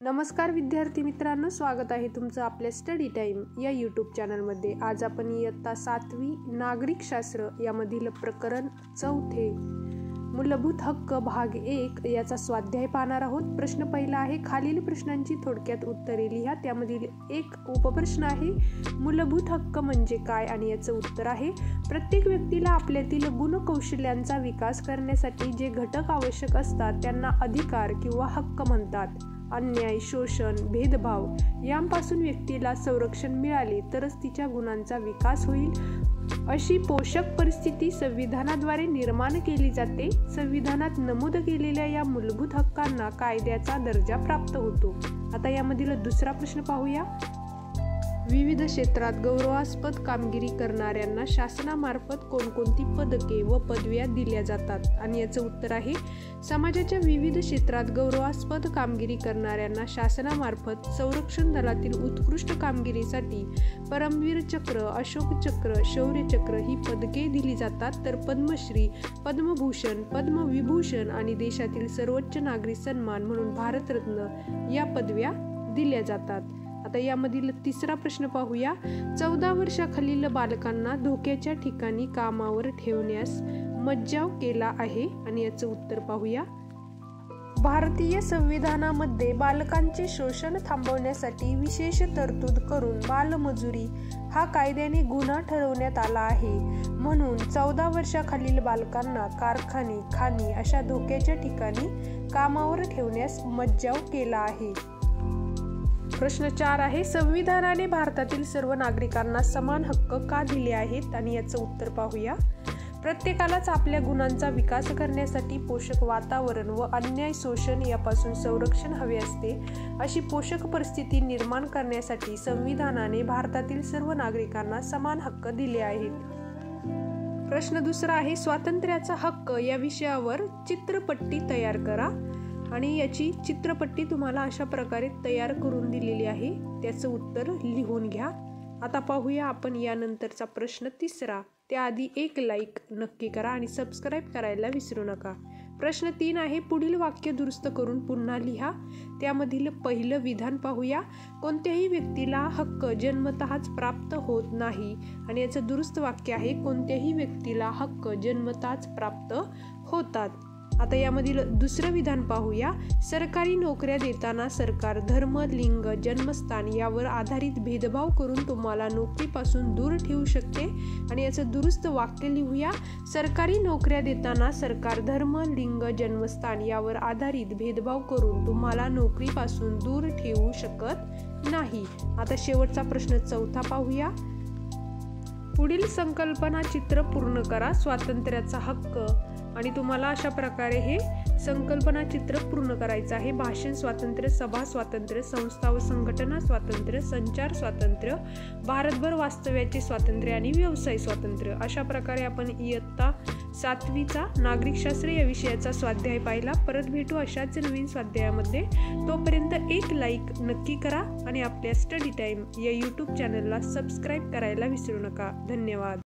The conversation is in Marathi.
नमस्कार विद्यार्थी मित्रांनो, स्वागत आहे तुमचं आपल्या स्टडी टाइम या यूट्यूब चॅनलमध्ये। आज आपण इयत्ता 7वी नागरिक शास्त्र यामधील प्रकरण 4 मूलभूत हक्क भाग 1 याचा स्वाध्याय पाहणार आहोत। प्रश्न पहिला आहे, खालील प्रश्नांची थोडक्यात उत्तरे लिहा। त्यामधील एक उपप्रश्न आहे, मूलभूत हक्क म्हणजे काय आणि याचं उत्तर आहे, प्रत्येक व्यक्तीला आपल्यातील गुण कौशल्यांचा विकास करण्यासाठी जे घटक आवश्यक असतात त्यांना अधिकार किंवा हक्क म्हणतात। अन्याय, शोषण, भेदभाव यांपासून व्यक्तीला संरक्षण मिळाले तरच तिच्या गुणांचा विकास होईल। अशी पोषक परिस्थिती संविधानाद्वारे निर्माण केली जाते। संविधानात नमूद केलेल्या या मूलभूत हक्कांना कायद्याचा दर्जा प्राप्त होतो। आता यामधील दुसरा प्रश्न पाहूया। विविध क्षेत्रात गौरवास्पद कामगिरी करणाऱ्यांना शासनामार्फत कोणकोणती पदके व पदव्या दिल्या जातात आणि याचं उत्तर आहे, समाजाच्या विविध क्षेत्रात गौरवास्पद कामगिरी करणाऱ्यांना शासनामार्फत संरक्षण दलातील उत्कृष्ट कामगिरीसाठी परमवीर चक्र, अशोक चक्र, शौर्य चक्र ही पदके दिली जातात। तर पद्मश्री, पद्मभूषण, पद्मविभूषण आणि देशातील सर्वोच्च नागरी सन्मान म्हणून भारतरत्न या पदव्या दिल्या जातात। आता यामधील तिसरा प्रश्न पाहूया। 14 वर्षाखालील बालकांना धोक्याच्या ठिकाणी कामावर ठेवण्यास मज्जाव केला आहे आणि याचं उत्तर पाहूया। भारतीय संविधानामध्ये बालकांचे शोषण थांबवण्यासाठी विशेष तरतूद करून बालमजुरी हा कायद्याने गुन्हा ठरवण्यात आला आहे। म्हणून 14 वर्षाखालील बालकांना कारखाने, खाणी अशा धोक्याच्या ठिकाणी कामावर ठेवण्यास मज्जाव केला आहे। प्रश्न 4 आहे, संविधानाने भारतातील सर्व नागरिकांना समान हक्क का दिले आहेत आणि याचं उत्तर पाहूया। प्रत्येकालाच आपल्या गुणांचा विकास करण्यासाठी पोषक वातावरण व अन्याय, शोषण यापासून संरक्षण हवे असते। अशी पोषक परिस्थिती निर्माण करण्यासाठी संविधानाने भारतातील सर्व नागरिकांना समान हक्क दिले आहेत। प्रश्न दुसरा आहे, स्वातंत्र्याचा हक्क या विषयावर चित्रपट्टी तयार करा आणि याची चित्रपट्टी तुम्हाला अशा प्रकारे तयार करून दिलेली आहे, त्याचं उत्तर लिहून घ्या। आता पाहूया आपण यानंतरचा प्रश्न तिसरा। त्याआधी एक लाईक नक्की करा आणि सबस्क्राईब करायला विसरू नका। प्रश्न 3 आहे, पुढील वाक्य दुरुस्त करून पुन्हा लिहा। त्यामधील पहिलं विधान पाहूया। कोणत्याही व्यक्तीला हक्क जन्मतःच प्राप्त होत नाही आणि याचं दुरुस्त वाक्य आहे, कोणत्याही व्यक्तीला हक्क जन्मतःच प्राप्त होतात। आता यामधील दुसरं विधान पाहूया। सरकारी नोकऱ्या देताना सरकार धर्म, लिंग, जन्मस्थान यावर आधारित भेदभाव करून तुम्हाला नोकरीपासून दूर ठेवू शकते आणि याचं दुरुस्त वाक्य लिहूया। सरकारी नोकऱ्या देताना सरकार धर्म, लिंग, जन्मस्थान यावर आधारित भेदभाव करून तुम्हाला नोकरीपासून दूर ठेवू शकत नाही। आता शेवटचा प्रश्न 4 पाहूया। पुढील संकल्पना चित्र पूर्ण करा। स्वातंत्र्याचा हक्क आणि तुम्हाला अशा प्रकारे हे संकल्पना चित्र पूर्ण करायचं आहे। भाषण स्वातंत्र्य, सभा स्वातंत्र्य, संस्था व संघटना स्वातंत्र्य, संचार स्वातंत्र्य, भारतभर वास्तव्याचे स्वातंत्र्य आणि व्यवसाय स्वातंत्र्य अशा प्रकारे आपण इयत्ता 7वीचा नागरिकशास्त्र या विषयाचा स्वाध्याय पाहिला। परत भेटू अशाच नवीन स्वाध्यायामध्ये। तोपर्यंत एक लाईक नक्की करा आणि आपल्या स्टडी टाइम या यूट्यूब चॅनलला सबस्क्राईब करायला विसरू नका। धन्यवाद।